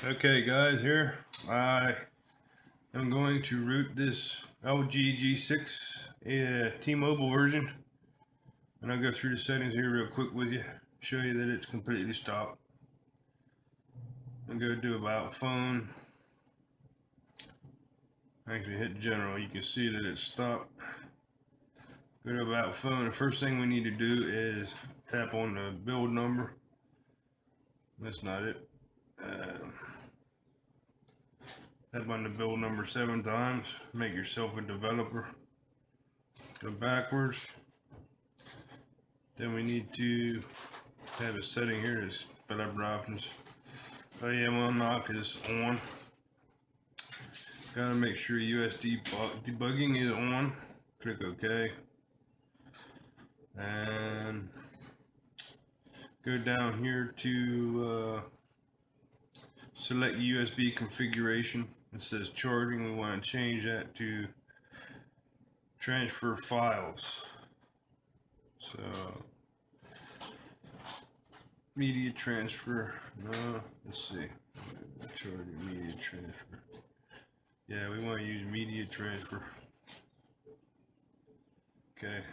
Okay guys, here I am going to root this LG G6 T-Mobile version, and I'll go through the settings here real quick with you, show you that it's completely stopped. I'm going to do about phone. Actually hit general, you can see that it's stopped. Go to about phone. The first thing we need to do is tap on the build number. That's not it. Tap on the build number 7 times. Make yourself a developer. Go backwards. Then we need to have a setting here. There's developer options. OEM unlock is on. Gotta make sure USD debugging is on. Click OK. And go down here to select USB configuration. It says charging. We want to change that to transfer files. So media transfer. No, let's see. Charging media transfer. Yeah, we want to use media transfer. Okay.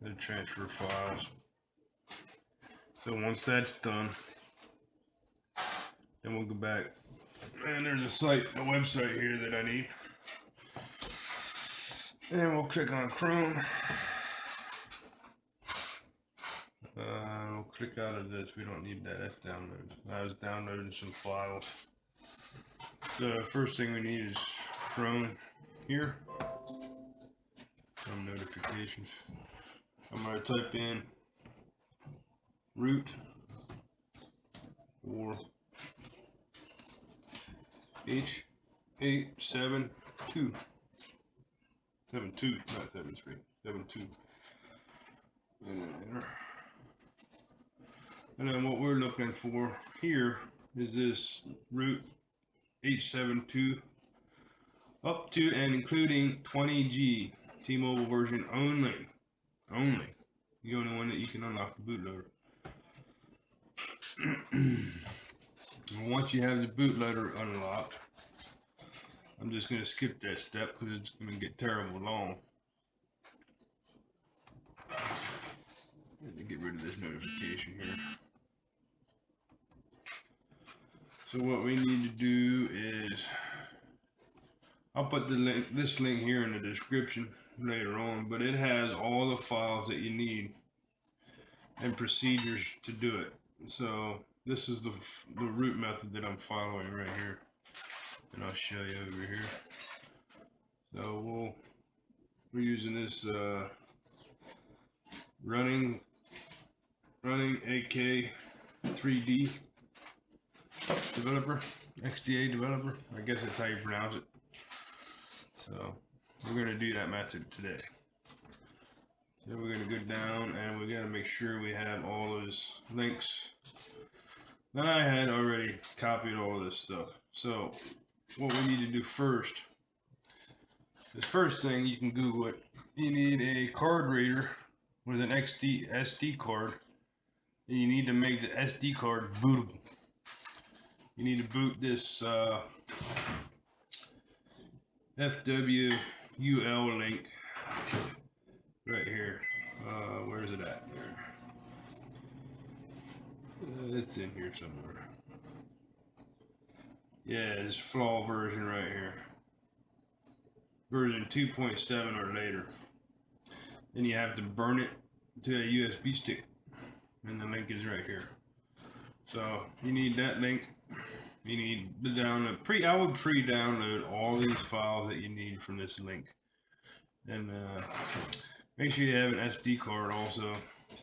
Then transfer files. So once that's done, then we'll go back. And there's a website here that I need. And we'll click on Chrome. We'll click out of this. We don't need that. That's download. I was downloading some files. So first thing we need is Chrome here. Some notifications. I'm going to type in root or H872 72, not 73, 72. And then what we're looking for here is this root H72 up to and including 20G T-Mobile version only. The only one that you can unlock the bootloader. And once you have the bootloader unlocked, I'm just going to skip that step because it's going to get terrible long. Let me get rid of this notification here. So what we need to do is, I'll put the link, this link here in the description later on, but it has all the files that you need and procedures to do it. So this is the root method that I'm following right here, and I'll show you over here. So we're using this running AK 3D developer, XDA developer, I guess that's how you pronounce it. So we're going to do that method today. So we're going to go down and we got to make sure we have all those links. Then I had already copied all this stuff. So what we need to do first, this first thing, you can Google it. You need a card reader with an SD card, and you need to make the SD card bootable. You need to boot this FWUL link right here. Where is it at? It's in here somewhere. Yeah, this flaw version right here. Version 2.7 or later. Then you have to burn it to a USB stick. And the link is right here. So you need that link. You need to download. I would pre-download all these files that you need from this link. And make sure you have an SD card also.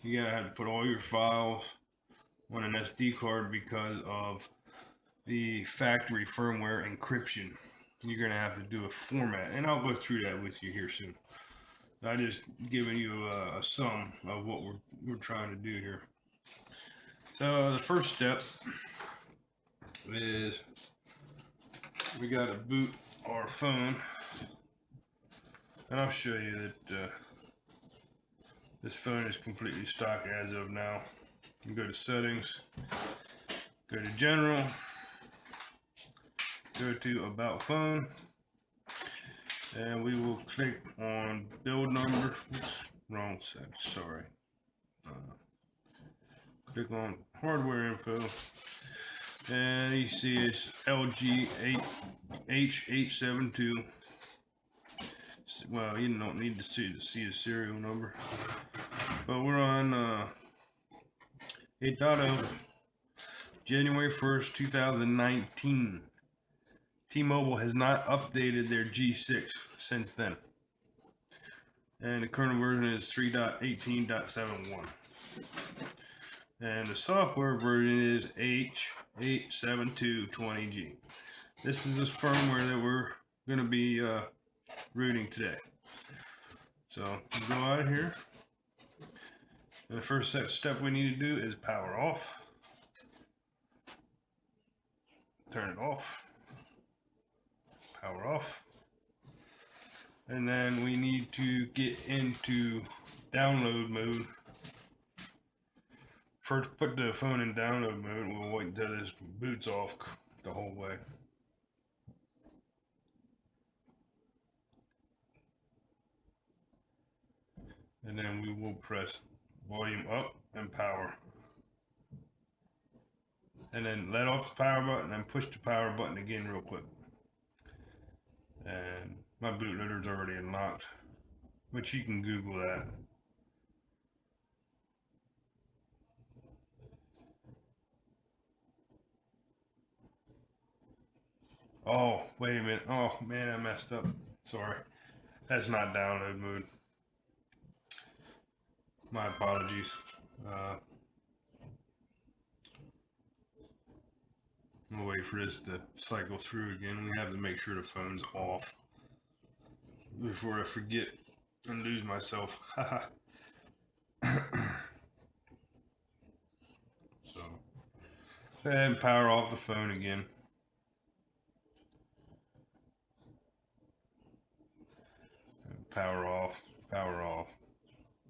You gotta have to put all your files on an SD card because of the factory firmware encryption. You're gonna have to do a format, and I'll go through that with you here soon. I just giving you a sum of what we're trying to do here. So the first step is we got to boot our phone, and I'll show you that this phone is completely stock as of now. You go to settings, Go to General, go to About Phone, and we will click on build number. Oops, wrong set, sorry. Click on hardware info, and you see it's LG H872. Well, you don't need to see the serial number, but we're on 8.0, January 1st, 2019. T-Mobile has not updated their G6 since then, and the current version is 3.18.71, and the software version is H87220G. This is this firmware that we're going to be rooting today. So go out of here, and the first step we need to do is power off, turn it off, power off, and then we need to get into download mode. First, put the phone in download mode. We'll wait until this boots off the whole way. And then we will press volume up and power. And then let off the power button and push the power button again real quick. And my bootloader is already unlocked, but you can Google that. Oh, wait a minute. Oh man, I messed up. Sorry. That's not download mode. My apologies. I'm gonna wait for this to cycle through again. We have to make sure the phone's off before I forget and lose myself. So, go ahead and power off the phone again. Power off,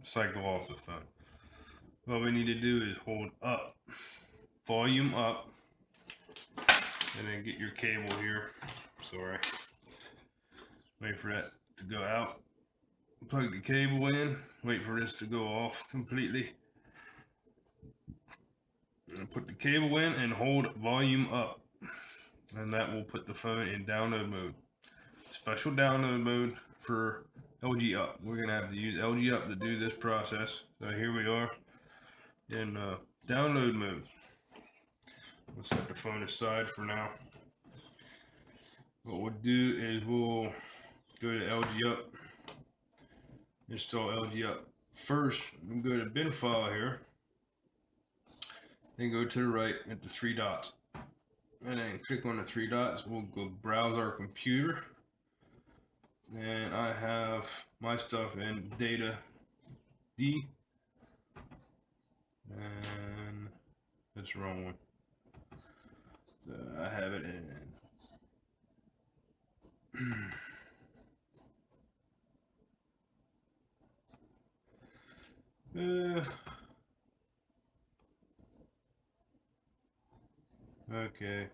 cycle off the phone. What we need to do is hold up, volume up, and then get your cable here. Sorry. Wait for that to go out. Plug the cable in, wait for this to go off completely. And put the cable in and hold volume up. And that will put the phone in download mode. Special download mode for LG Up. We're going to have to use LG Up to do this process. So here we are in download mode. We'll set the phone aside for now. What we'll do is we'll go to LG Up, install LG Up. First, we'll go to bin file here, then go to the right at the three dots, and then click on the three dots. We'll go browse our computer, and I have my stuff in data D, and that's the wrong one. So I have it in okay.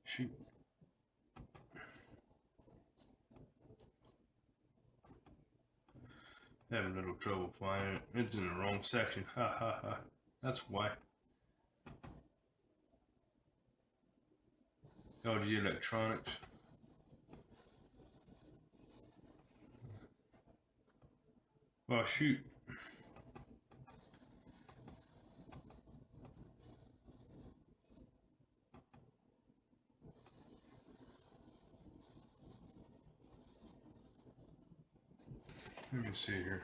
Shoot. Having a little trouble finding it. It's in the wrong section. Ha ha ha. That's why. LG Electronics. Oh shoot. Let me see here.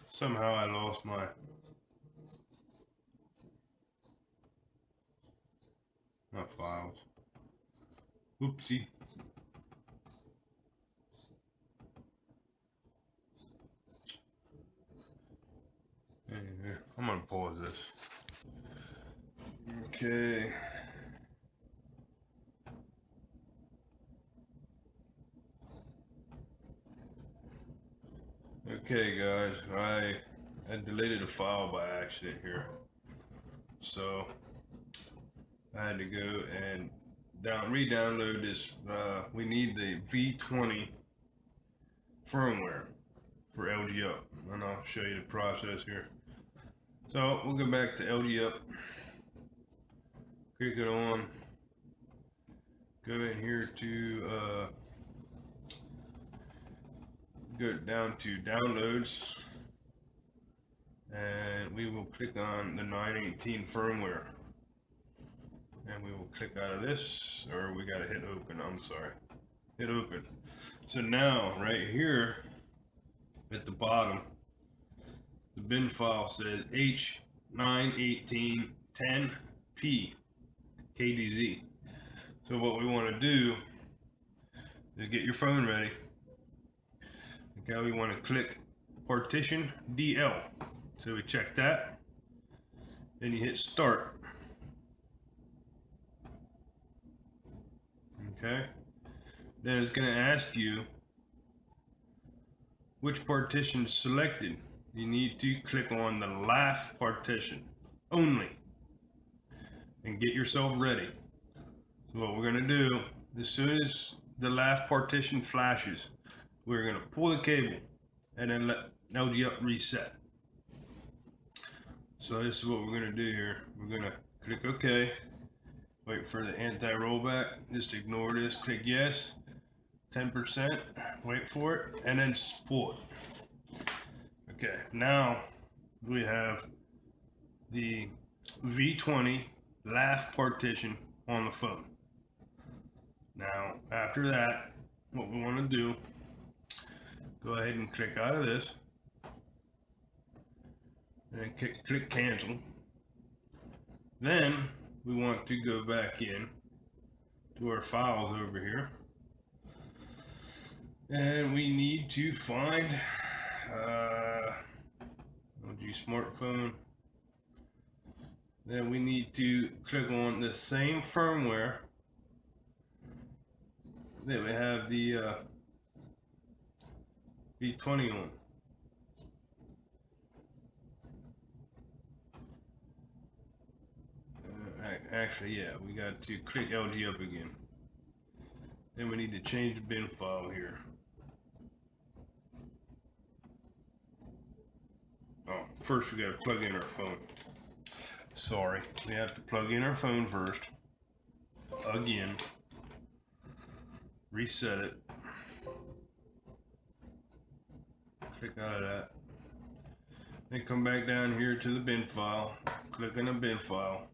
Somehow I lost my files. Oopsie. Anyway, I'm gonna pause this. Okay. Okay guys, I I deleted a file by accident here, so I had to go and re-download this. We need the V20 firmware for LG Up, and I'll show you the process here. So we'll go back to LG Up, click it on, go in here to go down to downloads, and we will click on the 918 firmware, and we will click out of this, or we gotta hit open, I'm sorry, hit open. So now right here at the bottom, the bin file says H91810P KDZ. So what we want to do is get your phone ready. Okay, we want to click Partition DL. So we check that, then you hit start. Okay, then it's going to ask you which partition is selected. You need to click on the last partition only and get yourself ready. So what we're going to do, as soon as the last partition flashes, we're going to pull the cable and then let LG Up reset. So this is what we're going to do here. We're going to click OK, wait for the anti-rollback, just ignore this, click yes, 10%, wait for it, and then pull it. Okay, now we have the V20 last partition on the phone. Now, after that, what we want to do, go ahead and click out of this, and click cancel. Then we want to go back in to our files over here, and we need to find LG smartphone. Then we need to click on the same firmware that we have the V20 on. Actually, yeah, we got to click LG Up again. Then we need to change the bin file here. Oh, first we got to plug in our phone. Sorry, we have to plug in our phone first. Again. Reset it. Click out of that. Then come back down here to the bin file. Click on the bin file.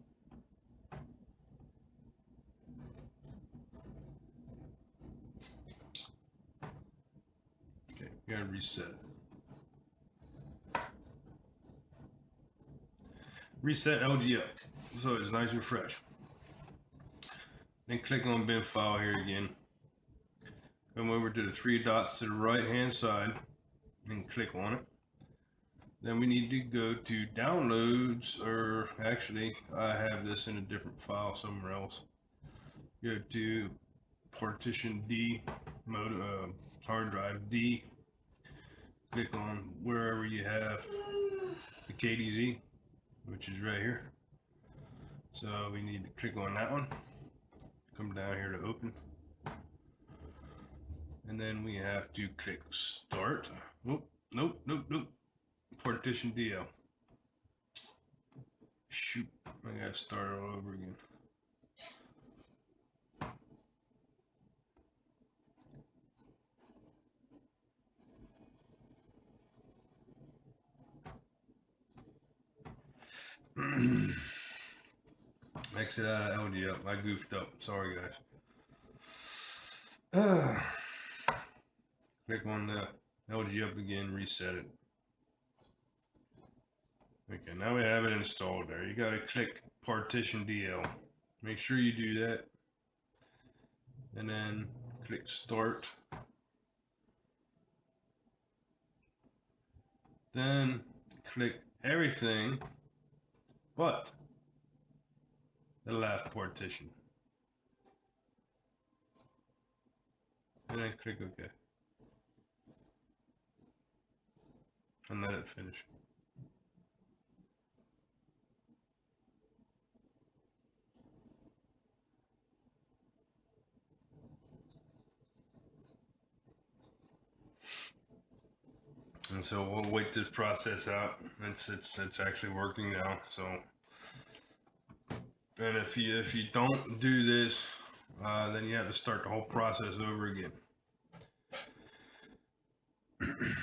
Okay, you gotta reset it. Reset LG Up so it's nice and fresh. Then click on bin file here again. Come over to the three dots to the right hand side and click on it. Then we need to go to downloads, or actually I have this in a different file somewhere else. Go to partition D mode, hard drive D. Click on wherever you have the KDZ, which is right here. So we need to click on that one. Come down here to open. And then we have to click start. Nope. Partition DL. Shoot, I gotta start all over again. Exit out of LG Up. I goofed up. Sorry, guys. Click on the LG Up again, reset it. Okay, now we have it installed there. You gotta click Partition DL. Make sure you do that. And then click Start. Then click everything but the last partition. And then click OK. And let it finish. so we'll wait this process out. It's actually working now. So, and if you don't do this, then you have to start the whole process over again.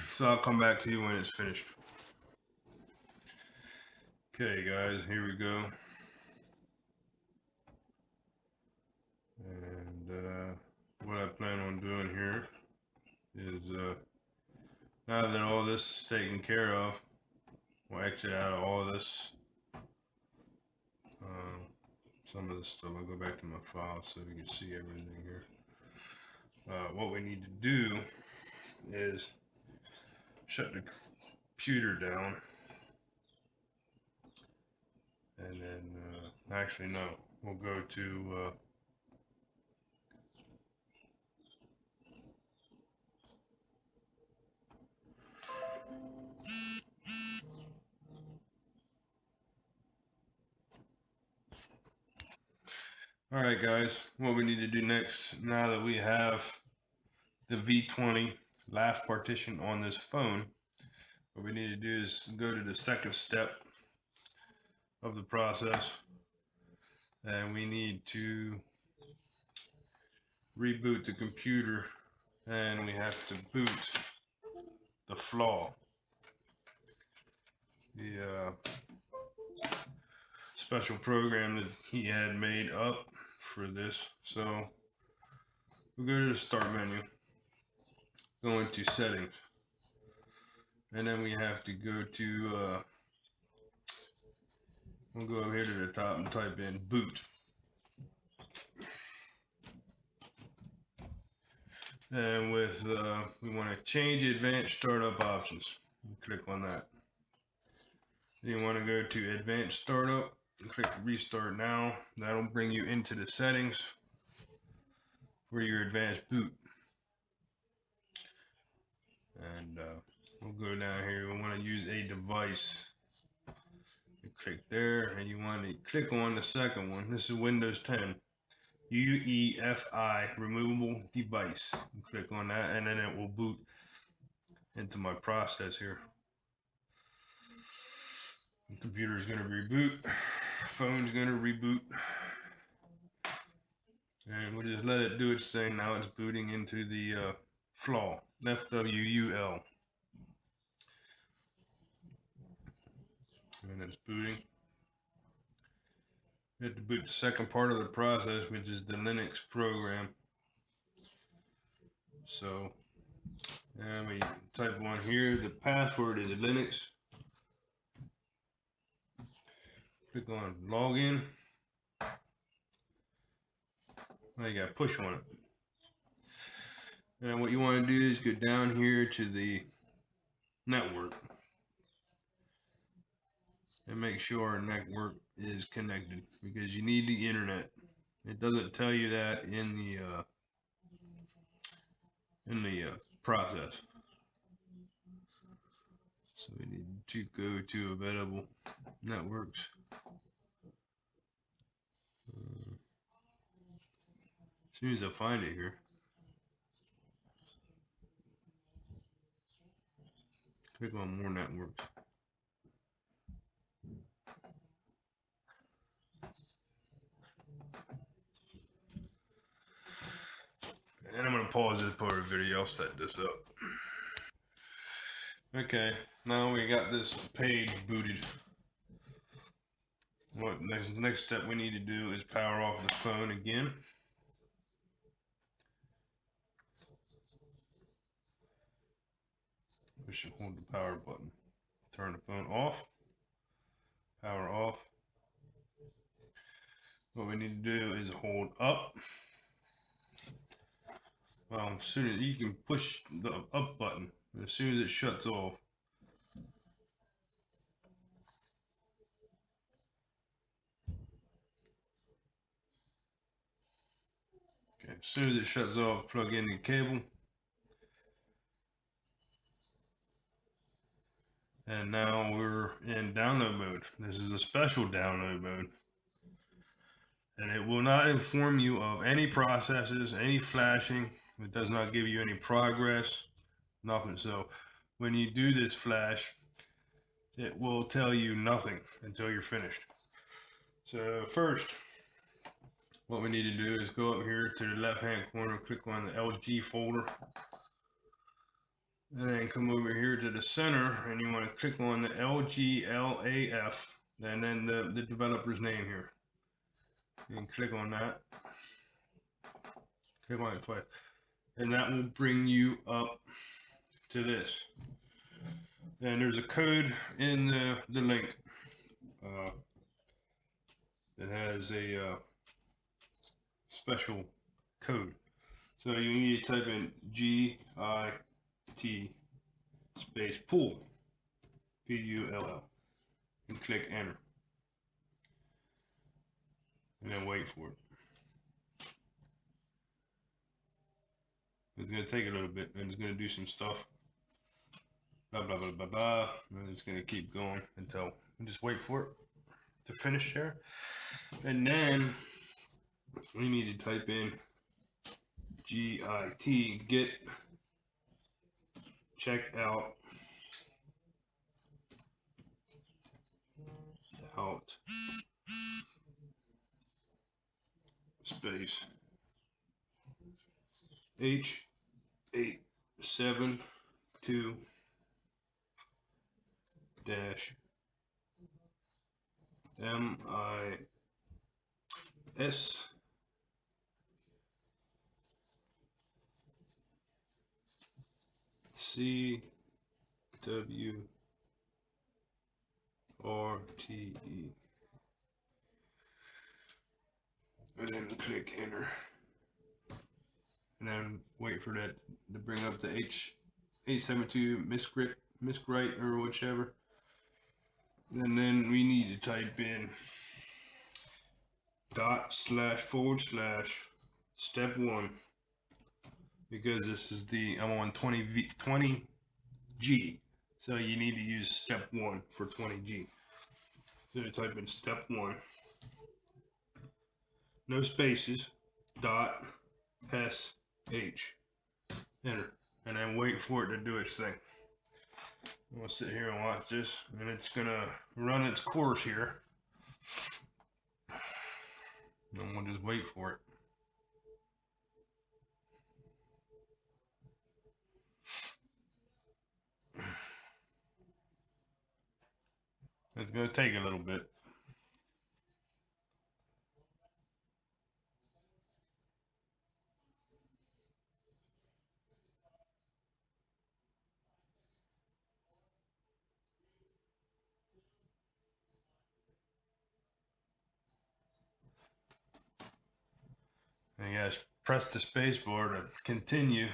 So I'll come back to you when it's finished. Okay, guys, here we go. And what I plan on doing here is now that all this is taken care of, we'll exit out of all this. Some of this stuff, I'll go back to my file so we can see everything here. What we need to do is shut the computer down, and then actually no, we'll go to alright guys, what we need to do next, now that we have the V20 last partition on this phone, what we need to do is go to the second step of the process, and we need to reboot the computer, and we have to boot the flaw, the special program that he had made up for this. So we'll go to the start menu, go into settings, and then we have to go to we'll go over here to the top and type in boot. And with we want to change advanced startup options. Click on that. Then you want to go to advanced startup and click restart now. That'll bring you into the settings for your advanced boot. And we'll go down here. We want to use a device. You click there, and you want to click on the second one. This is Windows 10. UEFI, removable device. You click on that, and then it will boot into my process here. The computer is going to reboot. Phone's going to reboot. And we'll just let it do its thing. Now it's booting into the flaw. FWUL. And it's booting. We have to boot the second part of the process, which is the Linux program. So, and we type one here. The password is Linux. Click on login. Now you got push on it. And what you want to do is go down here to the network and make sure our network is connected, because you need the internet. It doesn't tell you that in the process. So we need to go to available networks. As soon as I find it here, click on more networks. And I'm going to pause this part of the video. I'll set this up. Okay, now we got this page booted. What next step we need to do is power off the phone again. We should hold the power button. Turn the phone off. Power off. What we need to do is hold up. Well, as soon as you can push the up button, as soon as it shuts off. Okay, as soon as it shuts off, plug in the cable. And now we're in download mode. This is a special download mode. And it will not inform you of any processes, any flashing. It does not give you any progress, nothing. So when you do this flash, it will tell you nothing until you're finished. So first, what we need to do is go up here to the left hand corner, click on the LG folder, and then come over here to the center, and you want to click on the LGLAF, and then the developer's name here. You can click on that. Click on it twice, and that will bring you up to this. And there's a code in the link. It has a special code. So you need to type in GIT space pull, PULL, and click enter. And then wait for it. It's going to take a little bit, and it's going to do some stuff. Blah, blah, blah, blah, blah. And it's going to keep going until, just wait for it to finish there. And then we need to type in GIT, get check out space H872 dash MIS TWRP, and then click enter, and then wait for that to bring up the H872 miswrite or whichever. And then we need to type in //step 1, because this is I'm on 20G, so you need to use step 1 for 20G. So you type in step 1, no spaces, .sh, enter, and then wait for it to do its thing. We'll sit here and watch this, and it's gonna run its course here. And we'll just wait for it. It's gonna take a little bit. And you guys press the space bar to continue,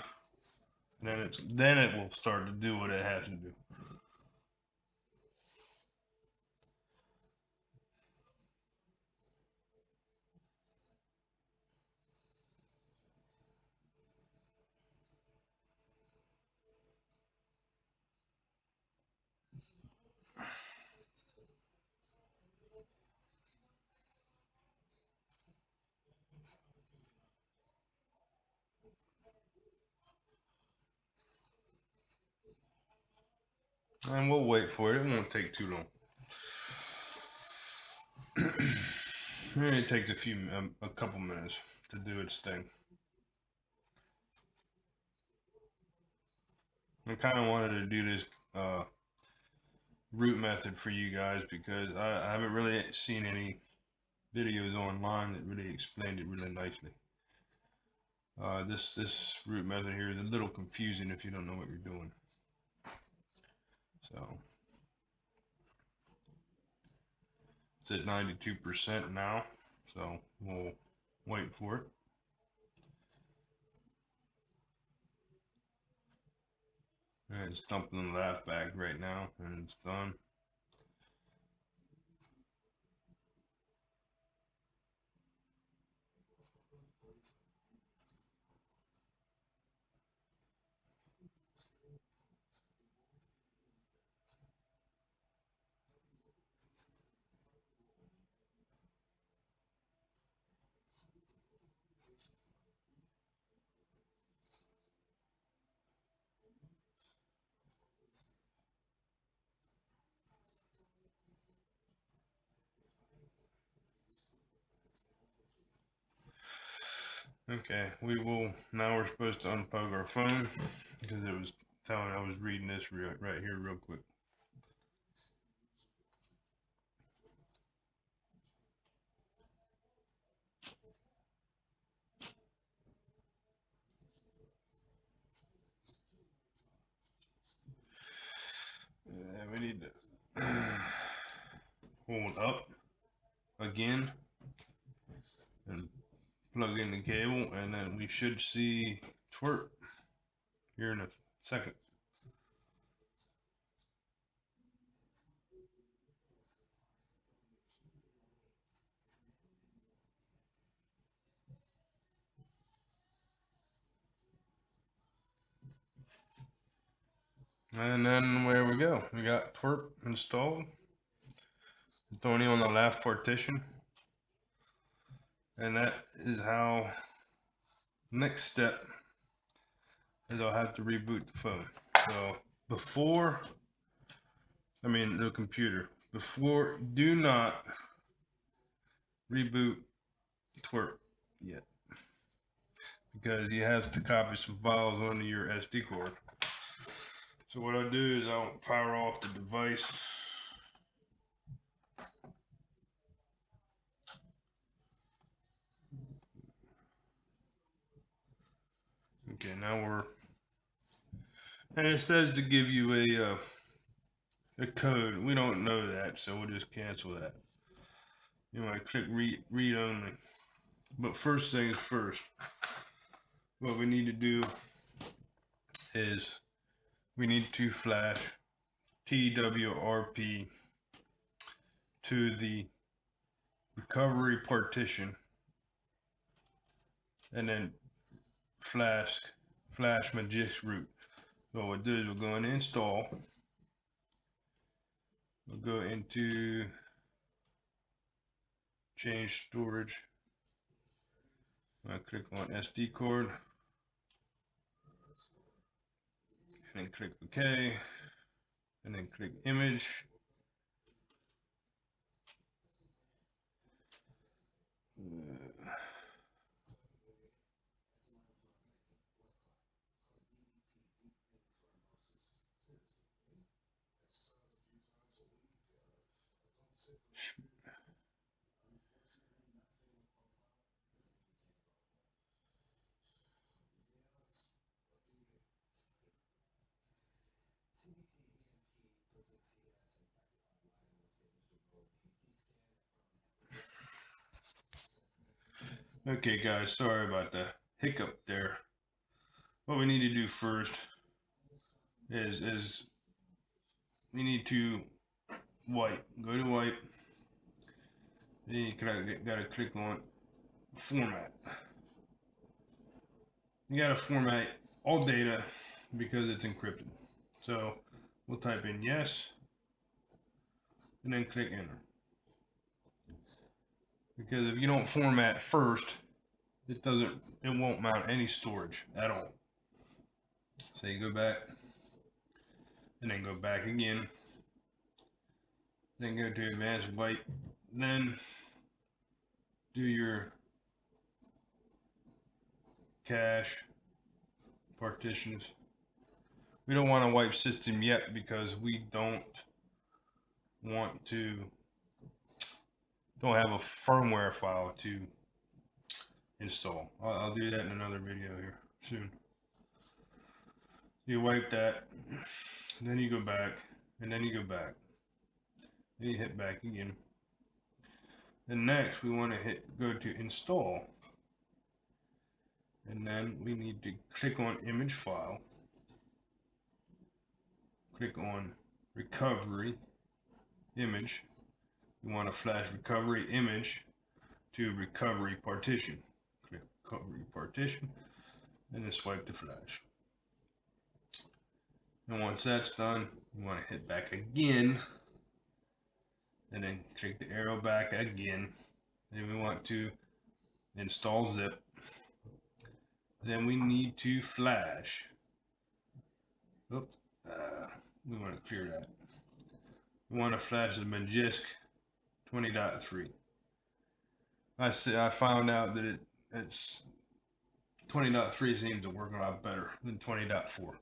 and then it will start to do what it has to do. And we'll wait for it. It won't take too long. It takes a couple minutes to do its thing. I kind of wanted to do this root method for you guys because I haven't really seen any videos online that really explained it really nicely. This root method here is a little confusing if you don't know what you're doing. So it's at 92% now, so we'll wait for it. And it's dumping the laugh bag right now, and it's done. Okay, now we're supposed to unplug our phone because it was telling I was reading this right here real quick. We need to hold up again and plug in the cable, and then we should see TWRP here in a second. And then there we go. We got TWRP installed. It's only on the last partition. And that is how, next step is I'll have to reboot the phone. So the computer. Do not reboot TWRP yet, because you have to copy some files onto your SD card. So what I'll do is I'll power off the device. Okay, now and it says to give you a code. We don't know that, so we'll just cancel that. You want to click read only. But first things first, what we need to do is we need to flash TWRP to the recovery partition, and then flash Magisk root. So what we'll do is we'll go into install. We'll go into change storage. I'll click on SD card and then click OK, and then click image. Okay guys, sorry about the hiccup there. What we need to do first is we need to wipe. Go to wipe. Then you gotta click on format. You gotta format all data because it's encrypted. So we'll type in yes and then click enter. Because if you don't format first, it won't mount any storage at all. So you go back and then go back again, then go to advanced wipe, then do your cache partitions. We don't want to wipe system yet because we don't have a firmware file to install. I'll do that in another video here soon. You wipe that, then you go back, and then you go back, then you hit back again. And next we want to go to install, and then we need to click on image file, click on recovery image. You want to flash recovery image to recovery partition. Click recovery partition and then swipe to flash. And once that's done, you want to hit back again and then click the arrow back again. Then we want to install zip. Then we need to flash. Oops, we want to clear that. We want to flash the Magisk 20.3. I found out that it's 20.3 seems to work a lot better than 20.4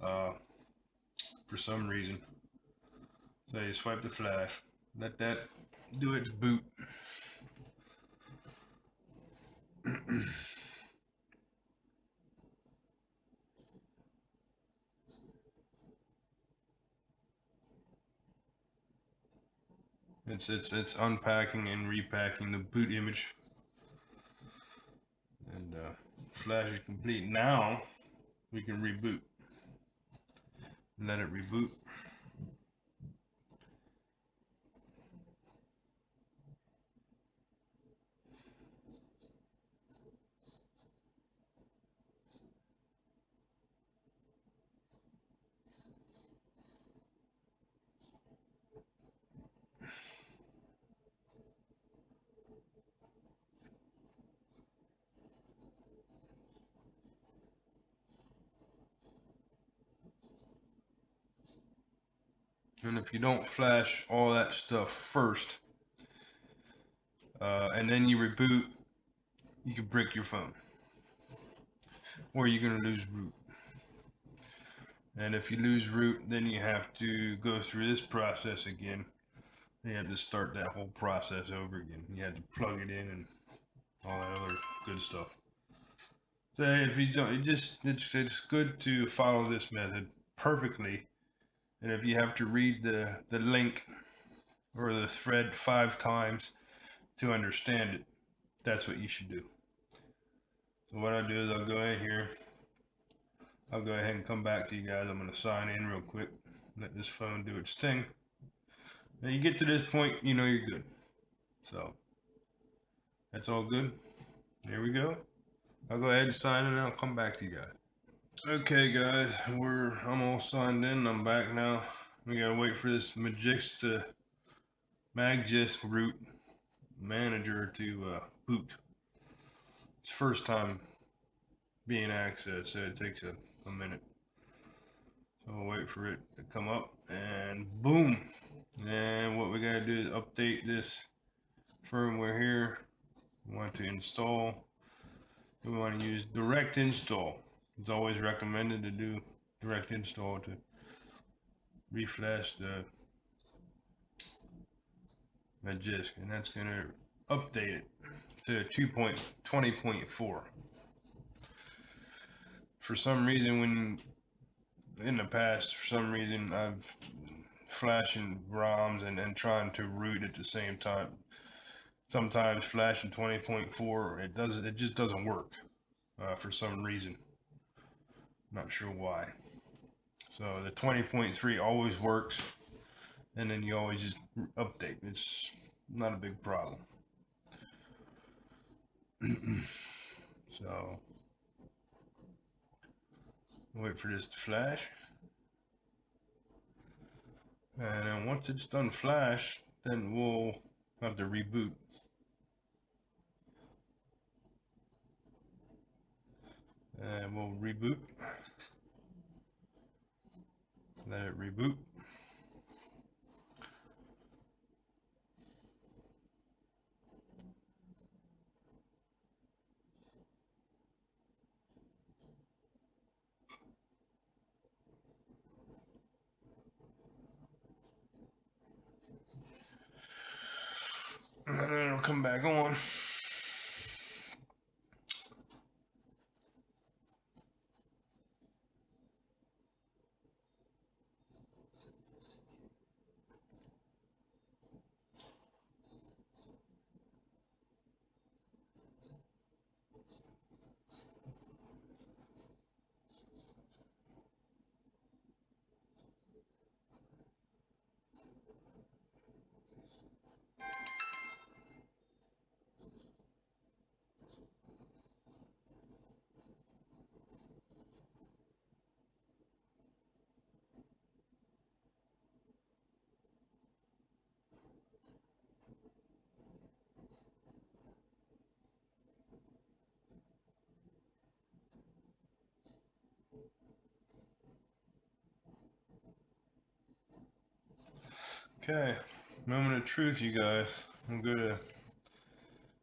for some reason. So you swipe the flash, let that do its boot. It's unpacking and repacking the boot image, and flash is complete. Now we can reboot. Let it reboot. And if you don't flash all that stuff first, and then you reboot, you can break your phone, or you're gonna lose root. And if you lose root, then you have to go through this process again. You have to start that whole process over again. You have to plug it in and all that other good stuff. So if you don't, it's good to follow this method perfectly. And if you have to read the link or the thread 5 times to understand it, that's what you should do. So what I'll do is I'll go in here. I'll go ahead and come back to you guys. I'm going to sign in real quick. Let this phone do its thing. Now you get to this point, you know you're good. So that's all good. There we go. I'll go ahead and sign in and I'll come back to you guys. Okay guys, I'm all signed in. I'm back now. We gotta wait for this Magisk root manager to boot. It's first time being accessed, so it takes a minute. So we'll wait for it to come up, and boom. And what we gotta do is update this firmware here. We want to install. We want to use direct install. It's always recommended to do direct install to reflash the Magisk, and that's going to update it to 2.20.4. For some reason, when in the past, for some reason, I've flashing ROMs and trying to root at the same time. Sometimes flashing 20.4, it just doesn't work for some reason. Not sure why. So the 20.3 always works, and then you always just update. It's not a big problem. So wait for this to flash, and then once it's done flash, then we'll have to reboot. And we'll reboot. Let it reboot. And then it'll come back on. Okay, moment of truth, you guys. I'm going to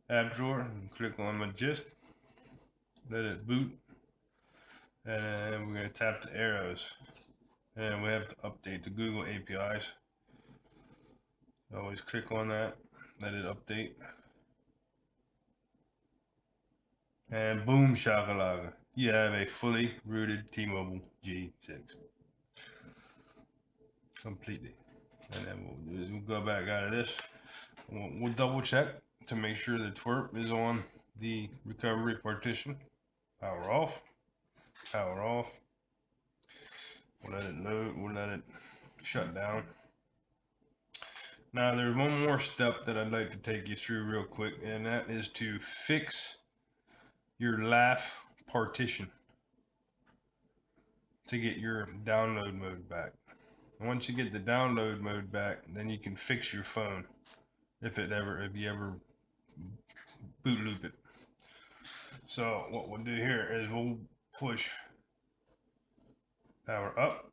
app drawer and click on Magisk. let it boot, and we're going to tap the arrows, and we have to update the Google APIs. Always click on that, let it update, and boom shakalaka, you have a fully rooted T-Mobile G6 completely. And then what we'll do is we'll go back out of this, we'll double check to make sure the TWRP is on the recovery partition. Power off, power off. We'll let it load, we'll let it shut down. Now there's one more step that I'd like to take you through real quick, and that is to fix your LAF partition to get your download mode back. And once you get the download mode back, then you can fix your phone if you ever boot loop it. So what we'll do here is we'll push power up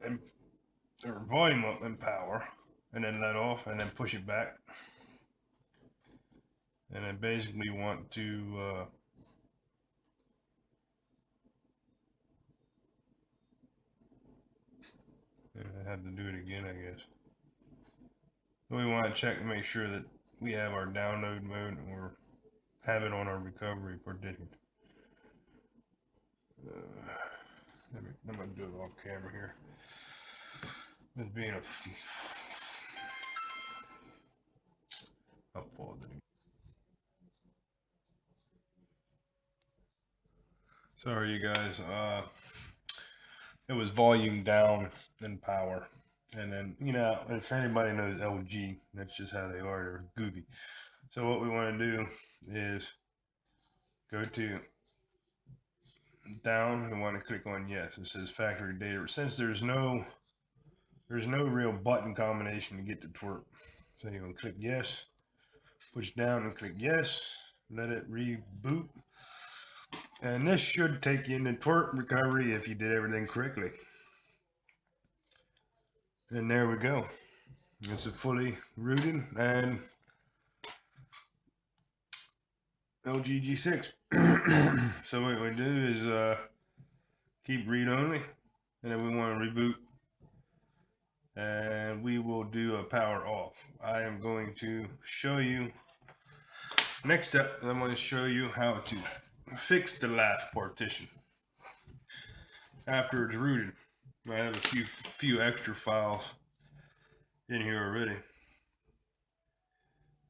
and or volume up and power, and then let off, and then push it back, and then basically want to I have to do it again, I guess. We want to check to make sure that we have our download mode or have it on our recovery partition. I'm going to do it off camera here. This being a I'll pause it again. Sorry you guys, it was volume down and power, and then, you know, if anybody knows LG, that's just how they are, they're goofy. So what we want to do is go to down, we want to click on yes. It says factory data. Since there's no real button combination to get to TWRP, so you're going to click yes, push down and click yes, let it reboot, and this should take you into TWRP recovery if you did everything correctly. And there we go, it's a fully rooted and LG G6. So what we do is keep read only, and then we want to reboot, and we will do a power off. I am going to show you next step. I'm going to show you how to fix the LAF partition after it's rooted. I have a few extra files in here already.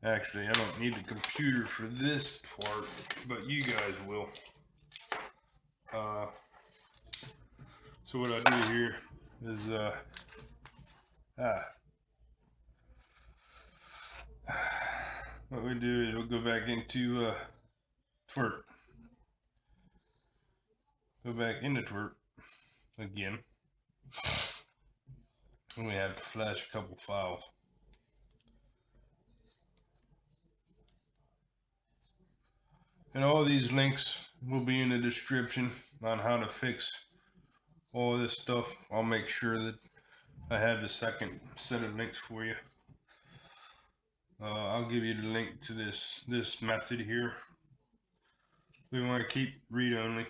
Actually, I don't need the computer for this part, but you guys will. So what I do here is what we do is we'll go back into TWRP. Go back into TWRP again. And we have to flash a couple files. And all these links will be in the description on how to fix all this stuff. I'll make sure that I have the second set of links for you. I'll give you the link to this method here. We want to keep read only.